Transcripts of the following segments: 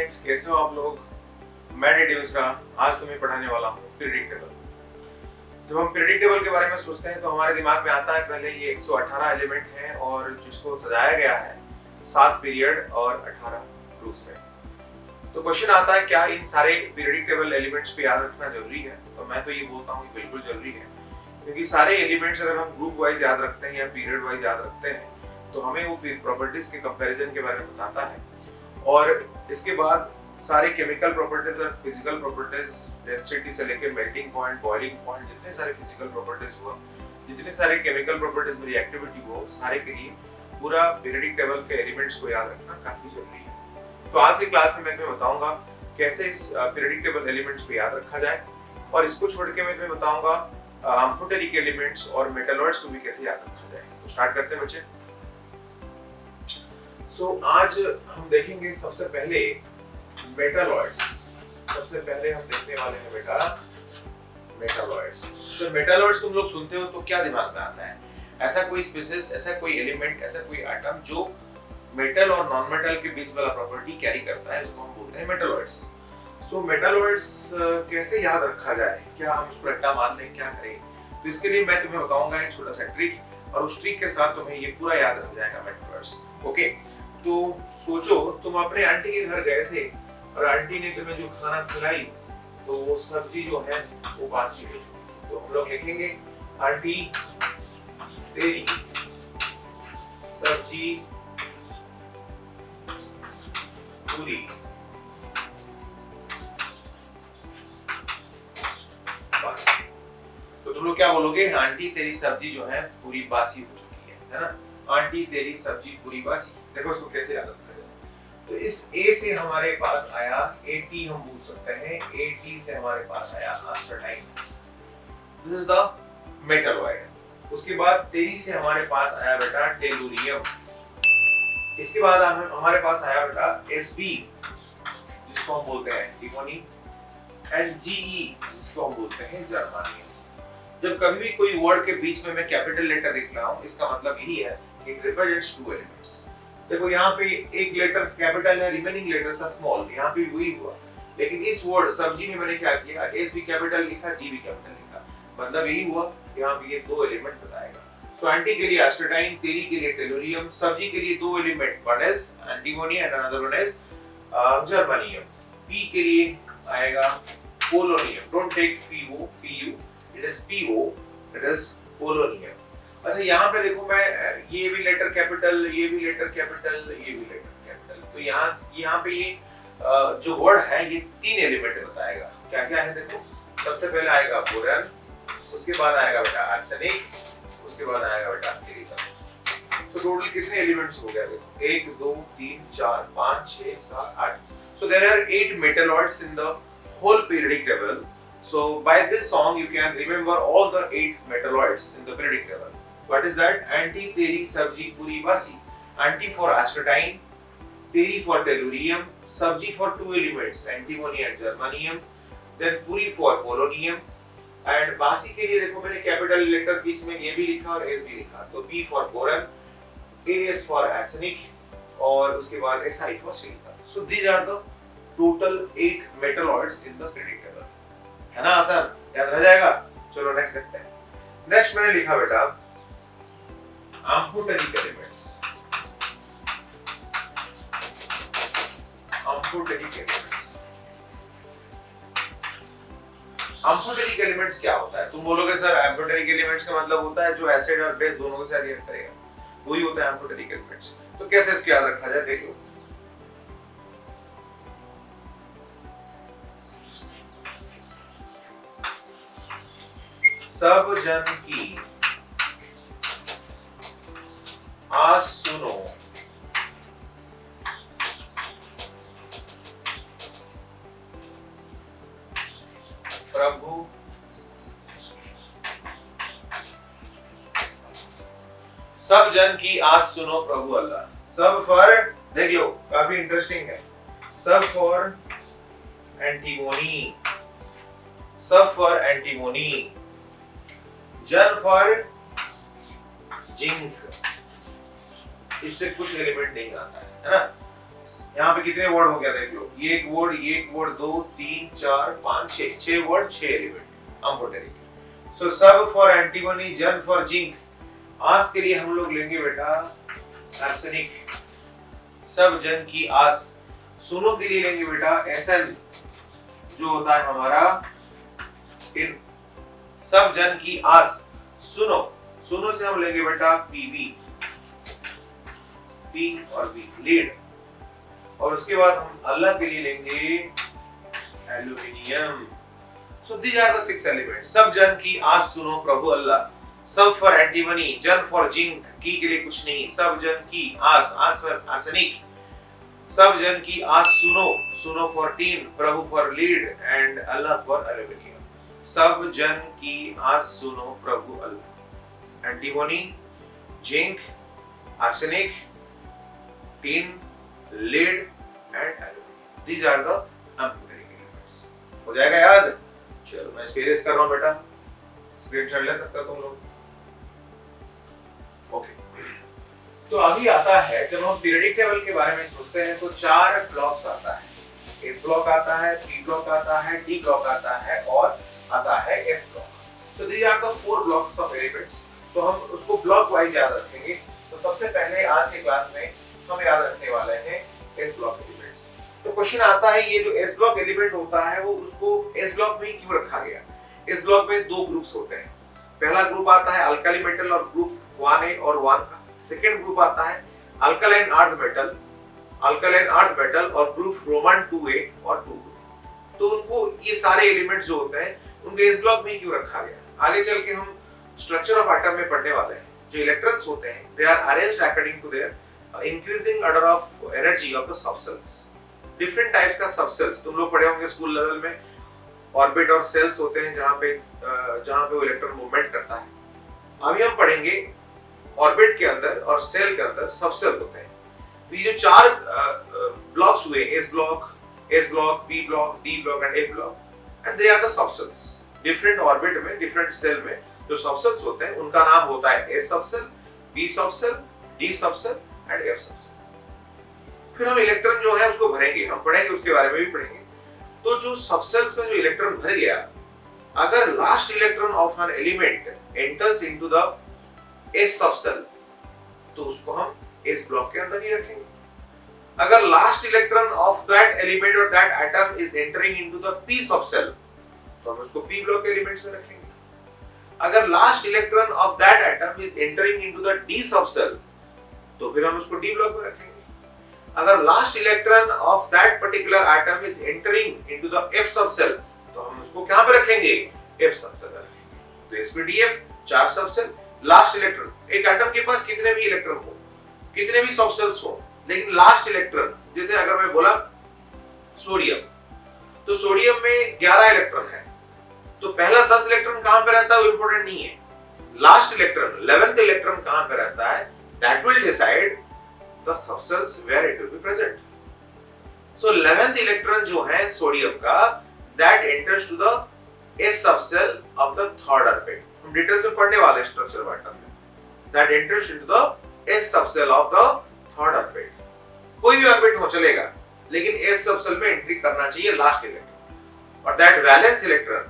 Students, कैसे हो आप लोग। मैं डीडी मिश्रा आज तुम्हें पढ़ाने वाला हूँ पीरियडिक टेबल। जब हम पीरियडिक टेबल के बारे में सोचते हैं तो हमारे दिमाग में आता है पहले ये 118 एलिमेंट है और जिसको सजाया गया है 7 पीरियड और 18 ग्रुप्स में। तो क्वेश्चन आता है क्या इन सारे पीरियडिक टेबल एलिमेंट्स को याद रखना जरूरी है। तो मैं तो ये बोलता हूँ बिल्कुल जरूरी है, क्योंकि सारे एलिमेंट्स अगर हम ग्रुप वाइज याद रखते हैं या पीरियड वाइज याद रखते हैं तो हमें वो प्रॉपर्टीज के कंपैरिजन के बारे में बताता है। और इसके बाद सारे केमिकल प्रॉपर्टीज और फिजिकल प्रॉपर्टीज, डेंसिटी से लेकर मेल्टिंग पॉइंट, बॉइलिंग पॉइंट, जितने सारे फिजिकल प्रॉपर्टीज हुआ, जितने सारे केमिकल प्रॉपर्टीज में रिएक्टिविटी हुआ, सारे के लिए पूरा पीरियडिक टेबल के एलिमेंट्स को याद रखना काफी जरूरी है। तो आज की क्लास में मैं तुम्हें बताऊंगा कैसे इस पीरियडिक टेबल एलिमेंट्स को याद रखा जाए, और इसको छोड़ के मैं तुम्हें बताऊंगा आम्फोटेरिक एलिमेंट्स और मेटलॉइड्स को भी कैसे याद रखा जाए। तो स्टार्ट करते हैं बच्चे। आज हम देखेंगे सबसे पहले मेटलॉइड्स। सबसे पहले हम देखने वाले हैं बेटा मेटलॉइड्स। जब मेटलॉइड्स तुम लोग सुनते हो तो क्या दिमाग में आता है? ऐसा कोई स्पीशीज, ऐसा कोई एलिमेंट, ऐसा कोई एटम जो मेटल और नॉन मेटल के बीच वाला प्रॉपर्टी कैरी करता है, इसको हम बोलते हैं मेटलॉइड्स। मेटलॉइड्स कैसे याद रखा जाए, क्या हम उसको रट्टा मार लें, क्या करें? तो इसके लिए मैं तुम्हें बताऊंगा एक छोटा सा ट्रिक, और उस ट्रिक के साथ तुम्हें ये पूरा याद रह जाएगा मेटलॉइड्स। ओके, तो सोचो तुम अपने आंटी के घर गए थे और आंटी ने तुम्हें जो खाना खिलाई तो वो सब्जी जो है वो बासी हो चुकी। तो हम लोग लिखेंगे आंटी तेरी सब्जी पूरी बासी। तो तुम लोग क्या बोलोगे? आंटी तेरी सब्जी जो है पूरी बासी हो चुकी है ना। आंटी तेरी सब्जी पूरी बासी। देखो इसको कैसे याद रखा जाए। तो इस ए से हमारे पास आया एटी, हम बोल सकते हैं एटी से हमारे पास आया आस्टरटाइन, दिस इज द मेटलॉइड। उसके बाद तेरी से हमारे पास आया बेटा टेलुरियम। इसके बाद हमारे पास आया बेटा एसबी, जिसको हम बोलते हैं एंटीमोनी, एंड जीई, जिसको हम बोलते हैं जर्मानियम। जब कभी भी कोई वर्ड के बीच में मैं कैपिटल लेटर लिख रहा हूं, इसका मतलब यही है इट रिप्रेजेंट्स टू एलिमेंट्स। देखो यहाँ पे एक लेटर कैपिटल है, रिमेनिंग लेटर्स आर स्मॉल, यहाँ पे वही हुआ। लेकिन इस वर्ड सब्जी में मैंने क्या किया? एस भी कैपिटल लिखा, जी भी कैपिटल लिखा, मतलब यही हुआ। यहाँ पे ये दो एलिमेंट बताएगा। सो एंटी के लिए एस्टरटाइन, तेरी के लिए टेलुरियम, सब्जी के लिए दो element, one is antimony and another one is germanium. P के लिए आएगा polonium, don't take Po Pu, it is Po, it is polonium. अच्छा, यहाँ पे देखो मैं ये भी लेटर कैपिटल, ये भी लेटर कैपिटल, ये भी लेटर कैपिटल। तो यहाँ पे ये जो वर्ड है ये तीन एलिमेंट बताएगा। क्या क्या है देखो, सबसे पहले आएगा बोरन, उसके बाद आएगा बेटा आर्सेनिक, उसके बाद आएगा बेटा सिलिकॉन। तो टोटल कितने एलिमेंट्स हो गया देखो, 1 2 3 4 5 6 7 8। So there are 8 metalloids in the whole periodic table. So by this song you can remember all the 8 metalloids in the periodic table. What is that? Anti, teri, sabji, puri, basi. Anti for astatine, teri for tellurium, sabji for two elements, antimony and germanium, then puri for polonium, and basi के लिए देखो मैंने capital letter बीच में ये भी लिखा और S भी लिखा। तो B for boron, AS for arsenic, और उसके बाद SI for silicon. So these are the total 8 metalloids in the periodic table. है ना आसान, याद रह जाएगा। चलो नेक्स्ट देखते हैं। नेक्स्ट मैंने लिखा बेटा आम्फोटेरिक एलिमेंट्स। आम्फोटेरिक एलिमेंट्स, आम्फोटेरिक एलिमेंट्स क्या होता है? तुम बोलोगे सर आम्फोटेरिक एलिमेंट्स का मतलब होता है जो एसिड और बेस दोनों के साथ रिएक्ट करेगा, वही होता है आम्फोटेरिक एलिमेंट्स। तो कैसे इसको याद रखा जाए देखो। सब जन की आज सुनो, प्रभु सब जन की आज सुनो प्रभु अल्लाह। सब फॉर, देख लो काफी इंटरेस्टिंग है, सब फॉर एंटीमोनी, सब फॉर एंटीमोनी, जन फॉर जिंक, इससे कुछ एलिमेंट नहीं आता है ना। यहाँ पे कितने वर्ड हो गया देख लो, ये एक वर्ड 2 3 4 5 6 वर्ड 6 एलिमेंट अम्फोटेरिक। सो सब फॉर एंटीमनी, जन फॉर जिंक। आस के लिए हम लोग लेंगे बेटा आर्सेनिक, सब जन की आस। सुनो के लिए लेंगे बेटा एसन जो होता है हमारा टिन, सब जन की आस। सुनो से हम लेंगे बेटा पीवी, पी और बी लीड। और उसके बाद हम अल्लाह के लिए लेंगे aluminium. So these are the 6 elements. सब जन की आस सुनो प्रभु अल्लाह, सब फॉर एंटीमनी, जन फॉर जिंक, की के लिए कुछ नहीं, सब जन की आस, आस फॉर आर्सेनिक, सब जन की आस सुनो फॉर टीन, प्रभु फॉर लीड एंड अल्लाह फॉर एल्यूमिनियम। सब जन की आस सुनो प्रभु अल्लाह, antimony, zinc, arsenic, tin, lead and aluminium. These are the amphoteric elements. हो जाएगा याद? चलो मैं इसको इरेज कर रहा हूं बेटा, स्क्रीनशॉट ले सकता तुम लोग। ओके, तो अभी आता है जब हम पीरियडिक टेबल के बारे में सोचते हैं तो 4 ब्लॉक्स आता है। एस ब्लॉक आता है, पी ब्लॉक आता है, डी ब्लॉक आता है और आता है F block. So these are the 4 blocks of elements. तो हम उसको ब्लॉक वाइज याद रखेंगे। तो सबसे पहले आज के क्लास में हम याद रखने वाले हैं एस ब्लॉक एलिमेंट्स। तो क्वेश्चन आता है ये जो एस ब्लॉक एलिमेंट होता है वो उसको एस ब्लॉक में क्यों रखा गया? इस ब्लॉक में 2 ग्रुप्स होते हैं। पहला ग्रुप आता है अल्काली मेटल और ग्रुप 1A और 1 का। सेकंड ग्रुप आता है अल्कालाइन अर्थ मेटल और ग्रुप रोमन 2A और 2B। तो उनको ये सारे एलिमेंट्स जो होते हैं उनको इस ब्लॉक में क्यों रखा गया? आगे चल के हम स्ट्रक्चर ऑफ एटम में पढ़ने वाले हैं। जो इलेक्ट्रॉन्स होते हैं they are arranged according to their increasing order of energy of the subshells. Different types का सबसेल्स तुम लोग पढ़े होंगे स्कूल लेवल में। ऑर्बिट और सेल्स होते हैं जहां पे वो इलेक्ट्रॉन मूवमेंट करता है। अभी हम पढ़ेंगे ऑर्बिट के अंदर और सेल के अंदर सबसेल होते हैं। तो ये जो 4 ब्लॉक्स हुए, S block, P block, D block and A block, and they are the subshells. Different orbit में, डिफरेंट सेल में जो सबसेल्स होते हैं उनका नाम होता है S subshell, B subshell, D subshell and F subshell. फिर हम इलेक्ट्रॉन जो है उसको भरेंगे, हम पढ़ेंगे उसके बारे में भी पढ़ेंगे। तो जो सबसेल्स में जो इलेक्ट्रॉन भर गया, अगर last electron of an element enters into the S subshell तो उसको हम एस ब्लॉक के अंदर ही रखेंगे। अगर last electron of that element और that atom is entering into the p subshell तो हम उसको पी ब्लॉक के एलिमेंट्स में रखेंगे। अगर last electron of that atom is entering into the D subshell तो फिर हम उसको डी ब्लॉक में रखेंगे। अगर last electron of that particular atom is entering into the F subshell तो हम उसको कहां पे रखेंगे? एफ सबसेल में रखेंगे। तो इसमें डीएफ 4 सबसेल, लास्ट इलेक्ट्रॉन। एक एटम के पास कितने भी इलेक्ट्रॉन हो, कितने भी सबसेल्स हो, लेकिन लास्ट इलेक्ट्रॉन, जैसे अगर मैं बोला सोडियम, तो सोडियम में 11 इलेक्ट्रॉन है, तो पहला 10 इलेक्ट्रॉन कहां पे रहता है वो इंपॉर्टेंट नहीं है। लास्ट इलेक्ट्रॉन 11th इलेक्ट्रॉन कहां पे रहता है, that will decide the subcells where it will be present. So 11th electron जो है सोडियम का, that enters to the S subcell of the third orbit. हम डिटेल्स में पढ़ने वाले स्ट्रक्चर ऑफ एटम में। That enters into the S subcell of the third orbit. कोई भी ऑर्बिट हो चलेगा, लेकिन S subcell में एंट्री करना चाहिए लास्ट इलेक्ट्रॉन। और that valence electron,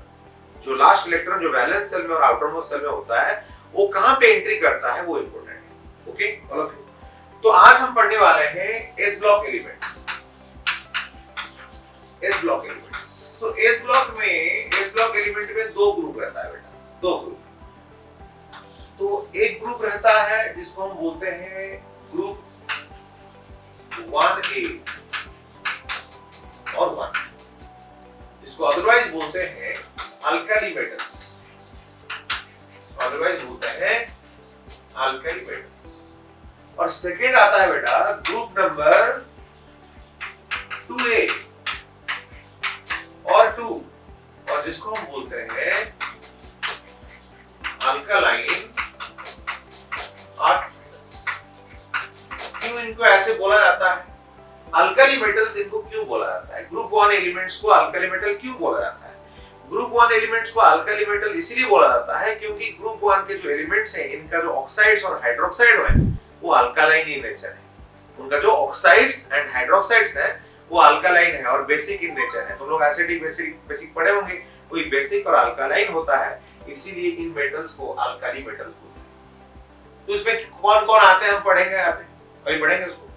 जो लास्ट इलेक्ट्रॉन जो वैलेंस सेल में और आउटर मोस्ट सेल में होता है, वो कहां पे एंट्री करता है वो इंपॉर्टेंट है। Okay all of you. तो आज हम पढ़ने वाले हैं s block elements. S block elements. So s block element में 2 ग्रुप रहता है बेटा, 2 ग्रुप। तो एक ग्रुप रहता है जिसको हम बोलते हैं ग्रुप 1A और 1, जिसको अदरवाइज बोलते हैं अल्काली मेटल्स, और सेकेंड आता है बेटा ग्रुप नंबर 2A और 2, और जिसको हम बोलते हैं अल्कालाइन अर्थ मेटल्स। क्यों इनको ऐसे बोला जाता है? अल्काली मेटल्स इनको क्यों बोला जाता है? ग्रुप 1 एलिमेंट्स को अल्काली मेटल क्यों बोला जाता है? ग्रुप 1 एलिमेंट्स को अल्काली मेटल इसीलिए बोला जाता है क्योंकि ग्रुप 1 के जो एलिमेंट्स हैं इनका जो ऑक्साइड्स और हाइड्रोक्साइड है वो अल्कालाइन इन नेचर है। उनका जो ऑक्साइड्स एंड हाइड्रोक्साइड्स है वो अल्कालाइन है और बेसिक इन नेचर है। तुम लोग एसिडिक बेसिक पढ़े होंगे, कोई बेसिक और अल्कालाइन होता है, इसीलिए इन मेटल्स को अल्काली मेटल्स बोलते हैं। तो इसमें कौन कौन आते हैं हम पढ़ेंगे, अभी पढ़ेंगे उसको।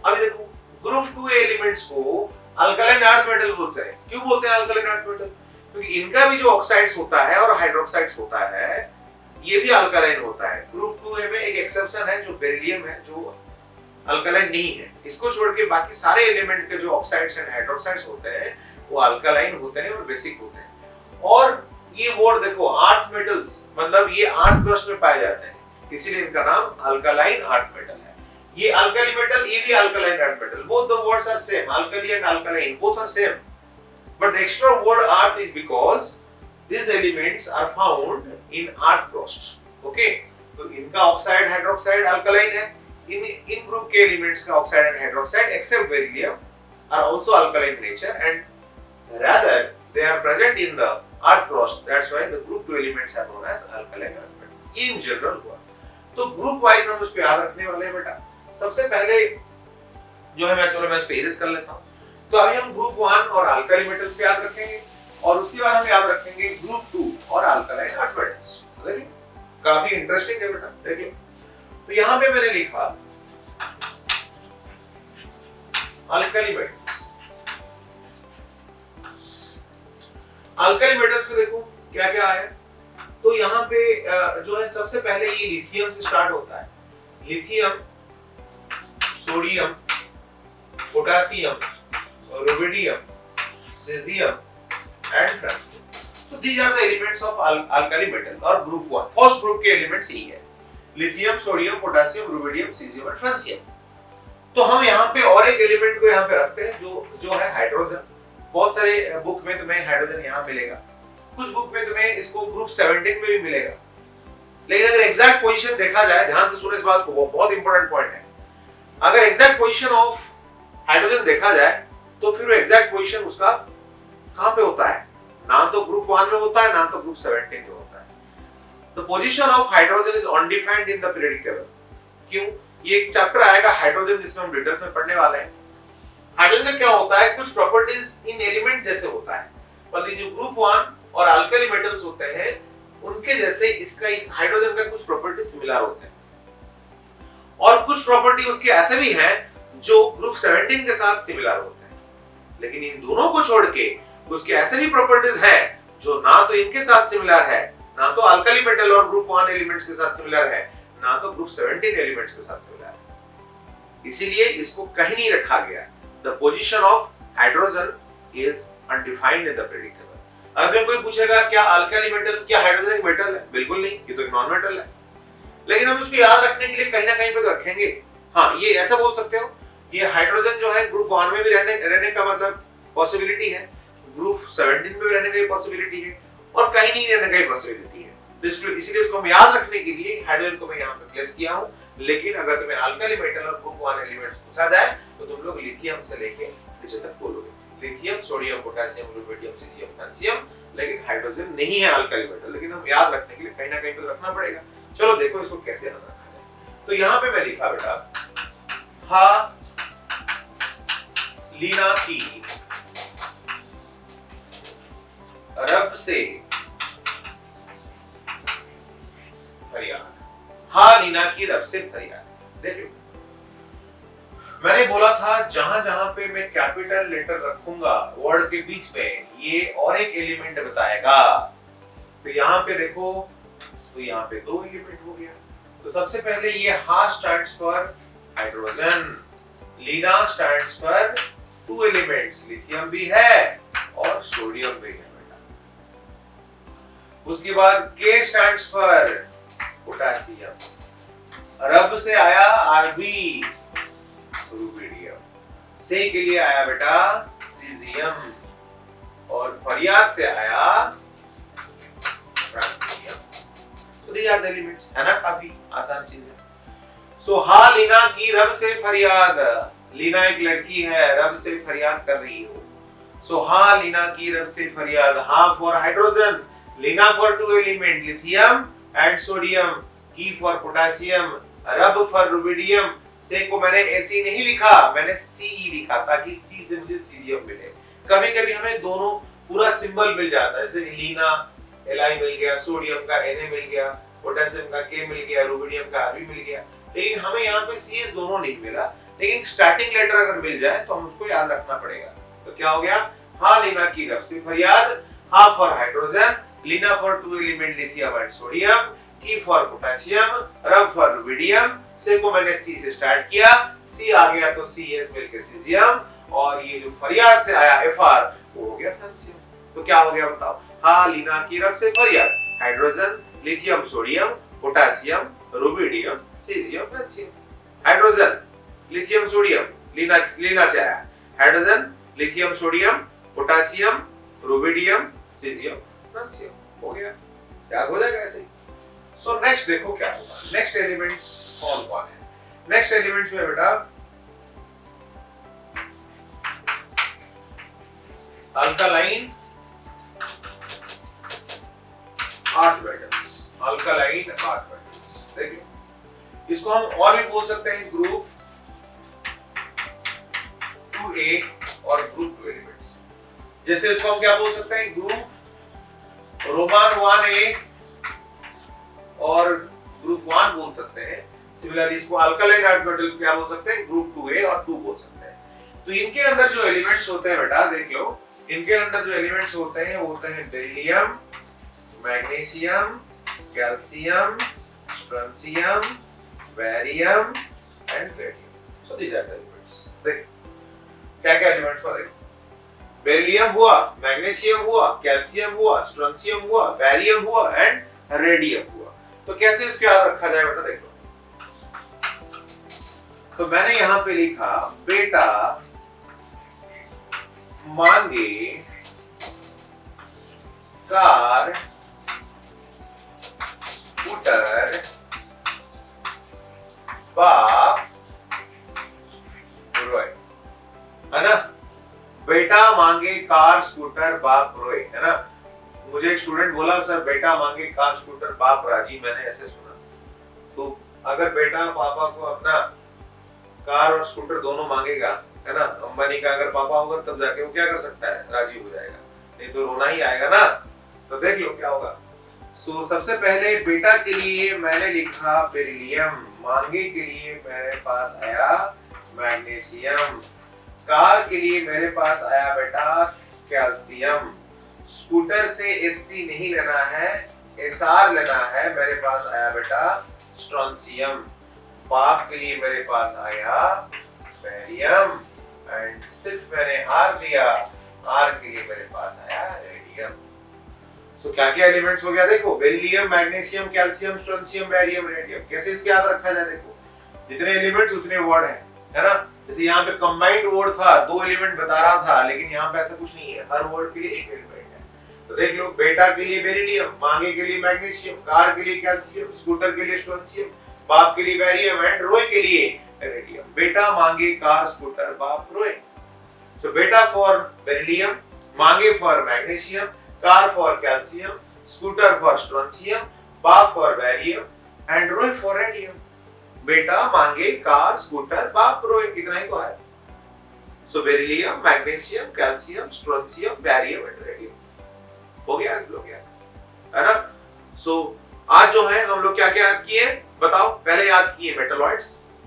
अभी देखो ग्रुप 2 एलिमेंट्स को अल्कालाइन अर्थ मेटल बोलते हैं। क्यों बोलते हैं अल्कालाइन अर्थ मेटल? क्योंकि इनका भी जो ऑक्साइड्स होता है और हाइड्रोक्साइड्स होता है ये भी अल्कालाइन होता है। ग्रुप 2 में एक एक्सेप्शन है जो बेरिलियम है, जो अल्कालाइन नहीं है। इसको छोड़ के बाकी सारे एलिमेंट के जो ऑक्साइड्स एंड हाइड्रोक्साइड्स होते हैं वो अल्कालाइन होते हैं और बेसिक होते हैं। और ये वर्ड देखो अर्थ मेटल्स, मतलब ये अर्थ क्रस्ट में पाए जाते हैं, इसीलिए इनका नाम अल्कालाइन अर्थ मेटल है। ये अल्काली मेटल, ये भी alkaline earth metal, both the words are same, alkali and alkaline both are same, but the extra word earth is because these elements are found in earth crust. Okay, तो इनका oxide hydroxide alkaline है, इन group के elements का oxide and hydroxide except beryllium are also alkaline nature and rather they are present in the earth crust. That's why the group 2 elements are known as alkaline earth metals. ये in general हुआ। तो group wise हम उसको याद रखने वाले हैं बेटा। सबसे पहले जो है मैं इसको इरेज कर लेता हूं। तो अभी हम ग्रुप 1 और अल्काली मेटल्स को याद रखेंगे और उसके बाद हम याद रखेंगे ग्रुप 2 और अल्कालाइन अर्थ मेटल्स। देखिए काफी इंटरेस्टिंग है बेटा, देखिए। तो यहां पे मैंने लिखा अल्काली मेटल्स। अल्काली मेटल्स में देखो क्या क्या है। तो यहाँ पे जो है सबसे पहले ये लिथियम से स्टार्ट होता है। Lithium, sodium, potassium, rubidium, caesium and francium. So these are the elements of alkali metal और group 1 फर्स्ट ग्रुप के एलिमेंट्स यही है, lithium, sodium, potassium, rubidium, caesium and francium. तो हम यहाँ पे और एक एलिमेंट को यहाँ पे रखते हैं जो है हाइड्रोजन। बहुत सारे बुक में तुम्हें हाइड्रोजन यहाँ मिलेगा, कुछ बुक में तुम्हें इसको ग्रुप 17 में भी मिलेगा। लेकिन अगर एग्जैक्ट पोजीशन देखा जाए, ध्यान से सुनो इस बात को, बहुत इंपॉर्टेंट पॉइंट है। अगर एग्जैक्ट पोजीशन ऑफ हाइड्रोजन देखा जाए तो फिर वो एग्जैक्ट पोजीशन उसका कहां पे होता है? ना तो ग्रुप 1 में होता है, ना तो ग्रुप 17 में होता है। The position of hydrogen is undefined in the periodic table. क्यों? ये एक चैप्टर आएगा हाइड्रोजन जिसमें हम डिटेल में पढ़ने वाले हैं। हाइड्रोजन में क्या होता है, कुछ प्रॉपर्टीज इन एलिमेंट जैसे होता है, पर ये जो ग्रुप 1 और अल्काली मेटल्स होते हैं उनके जैसे इसका इस हाइड्रोजन का कुछ प्रॉपर्टी सिमिलर होते हैं और कुछ प्रॉपर्टी उसके ऐसे भी हैं जो ग्रुप 17 के साथ सिमिलर होते हैं। लेकिन इन दोनों को छोड़ के उसके ऐसे भी प्रॉपर्टीज हैं जो ना तो इनके साथ सिमिलर है, ना तो अल्काली मेटल और ग्रुप 1 एलिमेंट्स के साथ सिमिलर है, ना तो ग्रुप 17 एलिमेंट्स के साथ सिमिलर है। इसीलिए इसको कहीं नहीं रखा गया। The position of hydrogen is undefined in the periodic table. अगर कोई पूछेगा क्या अल्काली मेटल, क्या हाइड्रोजन एक मेटल है? बिल्कुल नहीं, ये तो एक नॉन मेटल है। लेकिन हम इसको याद रखने के लिए कहीं ना कहीं पे तो रखेंगे। हाँ, ये ऐसा बोल सकते हो, ये हाइड्रोजन जो है ग्रुप 1 में भी रहने का मतलब पॉसिबिलिटी है, ग्रुप 17 में भी रहने का पॉसिबिलिटी है और कहीं नहीं रहने का पॉसिबिलिटी है। तो इसीलिए इसको हम याद रखने के लिए हाइड्रोजन को मैं यहाँ पे प्लेस किया हूँ। लेकिन अगर तुम्हें अल्काली मेटल और ग्रुप 1 एलिमेंट्स पूछा जाए तो तुम लोग लिथियम से लेके नीचे तक बोलोगे, lithium, sodium, potassium, rubidium, caesium, francium. लेकिन हाइड्रोजन नहीं है अल्काली मेटल, लेकिन हम याद रखने के लिए कहीं ना कहीं पे रखना पड़ेगा। चलो देखो इसको कैसे याद रखा जाए। तो यहाँ पे मैं लिखा बेटा हा लीना की रब से फरियाद। हा लीना की रब से फरियाद। देखिए मैंने बोला था जहां जहां पे मैं कैपिटल लेटर रखूंगा वर्ड के बीच में ये और एक एलिमेंट बताएगा। तो यहाँ पे देखो, तो यहाँ पे 2 एलिमेंट हो गया। तो सबसे पहले ये हा स्टैंड्स फॉर हाइड्रोजन, लीना स्टैंड्स फॉर 2 एलिमेंट्स, लिथियम भी है और सोडियम भी है बेटा। उसके बाद के स्टैंड्स फॉर पोटेशियम, रब से आया आरबी, रुबिडियम, से के लिए आया बेटा सीजियम और फरियाद से आया फ्रांसियम। तो these are the elements, है ना, काफी आसान चीज है। सो हा लीना की रब से फरियाद, लीना एक लड़की है, रब से फरियाद कर रही हो। सो हा लीना की रब से फरियाद, हा फॉर हाइड्रोजन, लीना for 2 element lithium and sodium, की फॉर पोटेशियम, रब फॉर रुबिडियम, से को मैंने Ac नहीं लिखा, मैंने Ce लिखा ताकि C से मुझे सीरियम मिले। कभी कभी हमें दोनों पूरा सिंबल मिल जाता है, जैसे लीना Li मिल गया, सोडियम का Na मिल गया, पोटेशियम का K मिल गया, रुबिडियम का Rb मिल गया, लेकिन हमें यहाँ पे CS दोनों नहीं मिला। लेकिन स्टार्टिंग लेटर अगर मिल जाए तो हम उसको याद रखना पड़ेगा। तो क्या हो गया, हा लीना की रब से फरियाद, हा फॉर हाइड्रोजन, लीना for 2 element lithium and sodium, की फॉर पोटेशियम, रब फॉर रुबिडियम, से को मैंने सी से स्टार्ट किया, सी आ गया तो CS मिलके सीजियम, और ये जो फरियाद से आया FR वो हो गया फ्रांसियम। तो क्या हो गया बताओ, हा लीना की रब से फरियाद, hydrogen, lithium, sodium, potassium, rubidium, caesium, francium. Hydrogen, lithium, sodium, लीना से आया, hydrogen, lithium, sodium, potassium, rubidium, caesium, francium. हो गया, याद हो जाएगा ऐसे। सो नेक्स्ट देखो क्या होगा, नेक्स्ट एलिमेंट्स कौन कौन है। नेक्स्ट एलिमेंट्स में बेटा alkaline earth metals, alkaline earth metals. देखिए इसको हम और भी बोल सकते हैं ग्रुप 2A और ग्रुप 2 एलिमेंट्स। जैसे इसको हम क्या बोल सकते हैं, ग्रुप रोमान 1A और ग्रुप 1 बोल सकते हैं। सिमिलरली इसको अल्कालाइन अर्थ मेटल क्या बोल सकते हैं, ग्रुप 2A और 2 बोल सकते हैं। तो इनके अंदर जो एलिमेंट्स होते हैं बेटा देख लो, इनके अंदर जो एलिमेंट्स होते हैं वो होते हैं beryllium, magnesium, calcium, strontium, barium and radium. So these are the elements. देख क्या क्या एलिमेंट्स हुआ, देखो बेरिलियम हुआ, मैग्नीशियम हुआ, कैल्शियम हुआ, स्ट्रोंशियम हुआ, बैरियम हुआ एंड रेडियम हुआ। तो कैसे इसको याद रखा जाए बेटा, देखो तो मैंने यहां पे लिखा बेटा मांगे कार स्कूटर बाप रोए, है ना। बेटा मांगे कार स्कूटर बाप रोए, है ना। मुझे एक स्टूडेंट बोला सर बेटा मांगे कार स्कूटर बाप राजी, मैंने ऐसे सुना। तो अगर बेटा पापा को अपना कार और स्कूटर दोनों मांगेगा, है ना, अंबानी का अगर पापा होगा तब जाके वो क्या कर सकता है, राजी हो जाएगा, नहीं तो रोना ही आएगा ना। तो देख लो क्या होगा। सो सबसे पहले बेटा के लिए मैंने लिखा बेरिलियम, मांगे के लिए मेरे पास आया मैग्नीशियम, कार के लिए मेरे पास आया बेटा कैल्शियम, स्कूटर से SC नहीं लेना है, SR लेना है, मेरे पास आया बेटा स्ट्रोंशियम, बाप के लिए मेरे पास आया बैरियम एंड सिर्फ मैंने R लिया, R के लिए मेरे पास आया रेडियम। सो क्या क्या एलिमेंट्स हो गया देखो, beryllium, magnesium, calcium, strontium, barium, radium. कैसे इसके याद रखा जाए, देखो जितने एलिमेंट्स उतने वर्ड है ना। जैसे यहाँ पे कंबाइंड वर्ड था, 2 एलिमेंट बता रहा था, लेकिन यहाँ पे ऐसा कुछ नहीं है, हर वर्ड के लिए एक एलिमेंट है। तो देख लो बेटा के लिए बेरिलियम, मांगे के लिए मैग्नीशियम, कार के लिए कैल्शियम, स्कूटर के लिए स्ट्रोंशियम, बाप के लिए बैरियम एंड रोए के लिए रेडियम। बेटा मांगे कार स्कूटर बाप रोए। सो बेटा फॉर बेरिलियम, मांगे for magnesium, car for calcium, scooter for strontium, बाप फॉर बैरियम एंड रोए फॉर रेडियम। बेटा मांगे कार स्कूटर बाप रोए, इतना ही तो है। So beryllium, magnesium, calcium, strontium, barium and radium हो गया, इस लोग है ना। सो आज जो है हम लोग क्या क्या याद किए बताओ। पहले याद किए मेटलॉइड्स,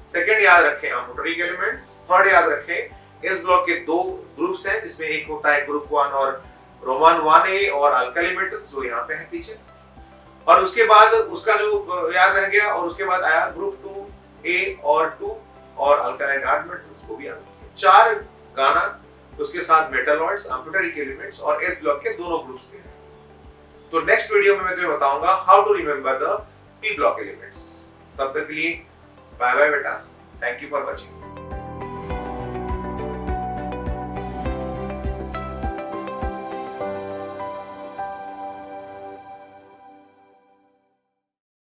सेकंड याद रखे अमोटरिक एलिमेंट्स, थर्ड याद रखे इस ब्लॉक के 2 ग्रुप्स हैं, जिसमें एक होता है ग्रुप 1 और रोमान 1A और अल्काइल मेटल्स जो यहाँ पे है पीछे, और उसके बाद उसका जो याद रह गया, और उसके बाद आया ग्रुप 2A और 2 और अल्कालाइन अर्थ मेटल्स को भी याद रखिए। 4 गाना, उसके साथ मेटलॉइड्स, अमोटरिक एलिमेंट्स और एस ब्लॉक के दोनों ग्रुप्स के हैं। तो नेक्स्ट वीडियो में मैं तुम्हें बताऊंगा how to remember the P block elements. तब तक के लिए बाय बाय बेटा, थैंक यू फॉर वॉचिंग।